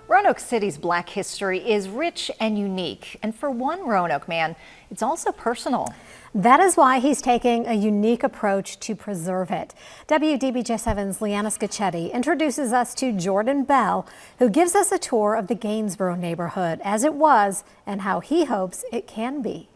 Roanoke City's Black history is rich and unique, and for one Roanoke man, it's also personal. That is why he's taking a unique approach to preserve it. WDBJ7's Leanna Scicchetti introduces us to Jordan Bell, who gives us a tour of the Gainsboro neighborhood as it was and how he hopes it can be.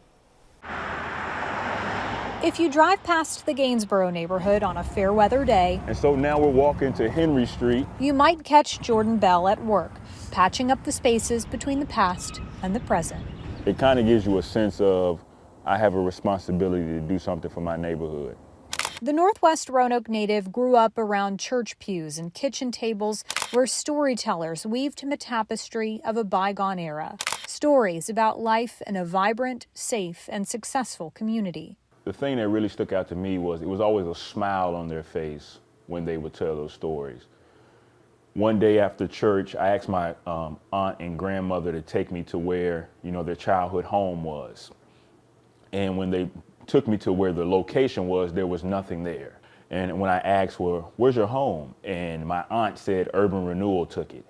If you drive past the Gainsboro neighborhood on a fair weather day, and so now we're walking to Henry Street, you might catch Jordan Bell at work, patching up the spaces between the past and the present. it kind of gives you a sense of, I have a responsibility to do something for my neighborhood. The Northwest Roanoke native grew up around church pews and kitchen tables where storytellers weaved him a tapestry of a bygone era. Stories about life in a vibrant, safe, and successful community. The thing that really stuck out to me was it was always a smile on their face when they would tell those stories. One day after church, I asked my aunt and grandmother to take me to where, their childhood home was. And when they took me to where the location was, there was nothing there. And when I asked, well, where's your home? And my aunt said urban renewal took it.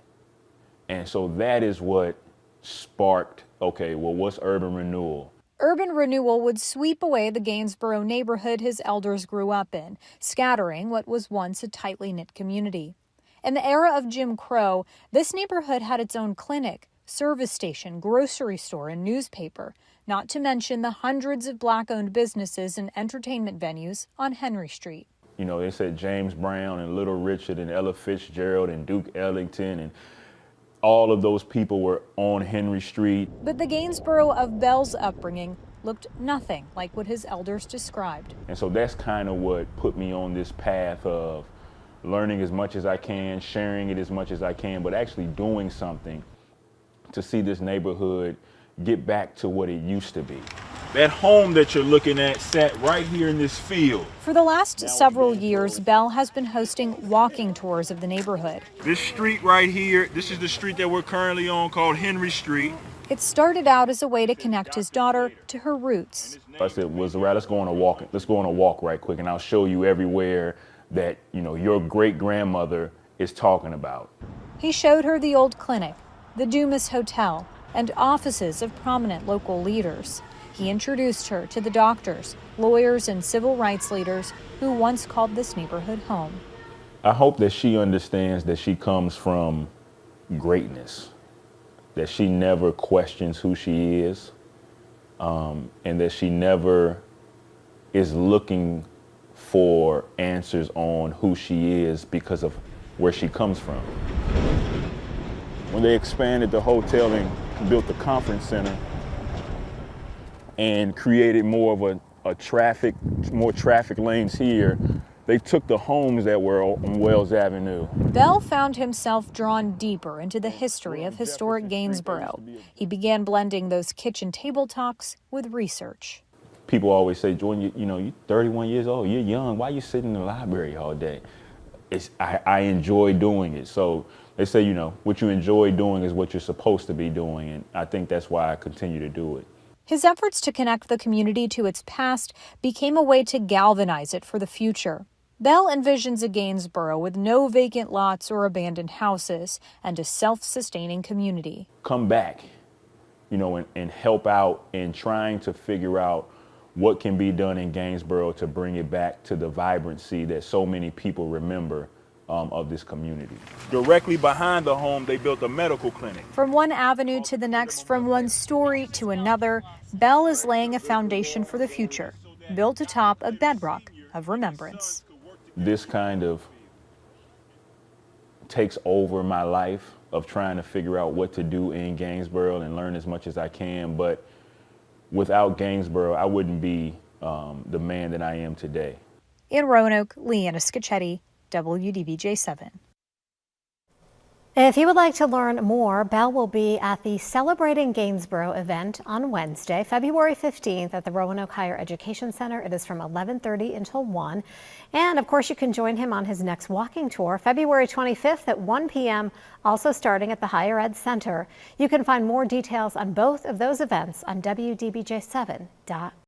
And so that is what sparked, okay, well, what's urban renewal? Urban renewal would sweep away the Gainsboro neighborhood his elders grew up in, scattering what was once a tightly knit community. In the era of Jim Crow, this neighborhood had its own clinic, service station, grocery store, and newspaper, not to mention the hundreds of Black-owned businesses and entertainment venues on Henry Street. They said James Brown and Little Richard and Ella Fitzgerald and Duke Ellington, and all of those people were on Henry Street. But the Gainsboro of Bell's upbringing looked nothing like what his elders described. And so that's kind of what put me on this path of learning as much as I can, sharing it as much as I can, but actually doing something to see this neighborhood get back to what it used to be. That home that you're looking at sat right here in this field. For the last several years, Bell has been hosting walking tours of the neighborhood. This street right here, this is the street that we're currently on called Henry Street. It started out as a way to connect his daughter to her roots. I said, right, let's go on a walk. Let's go on a walk right quick, and I'll show you everywhere that, your great-grandmother is talking about. He showed her the old clinic, the Dumas Hotel, and offices of prominent local leaders. He introduced her to the doctors, lawyers, and civil rights leaders who once called this neighborhood home. I hope that she understands that she comes from greatness, that she never questions who she is, and that she never is looking for answers on who she is because of where she comes from. When they expanded the hotel and built the conference center and created more of more traffic lanes here, they took the homes that were on Wells Avenue. Bell found himself drawn deeper into the history of historic Gainsboro. He began blending those kitchen table talks with research. People always say, Jordan, you're 31 years old, you're young, why are you sitting in the library all day? I enjoy doing it. So they say, what you enjoy doing is what you're supposed to be doing, and I think that's why I continue to do it. His efforts to connect the community to its past became a way to galvanize it for the future. Bell envisions a Gainsboro with no vacant lots or abandoned houses and a self-sustaining community. Come back, and help out in trying to figure out what can be done in Gainsboro to bring it back to the vibrancy that so many people remember of this community. Directly behind the home, they built a medical clinic. From one avenue to the next, from one story to another, Bell is laying a foundation for the future, built atop a bedrock of remembrance. This kind of takes over my life of trying to figure out what to do in Gainsboro and learn as much as I can, but without Gainsboro, I wouldn't be the man that I am today. In Roanoke, Leanna Scicchetti, WDBJ7. If you would like to learn more, Bell will be at the Celebrating Gainsboro event on Wednesday, February 15th at the Roanoke Higher Education Center. It is from 11:30 until 1. And of course, you can join him on his next walking tour, February 25th at 1 p.m., also starting at the Higher Ed Center. You can find more details on both of those events on WDBJ7.com.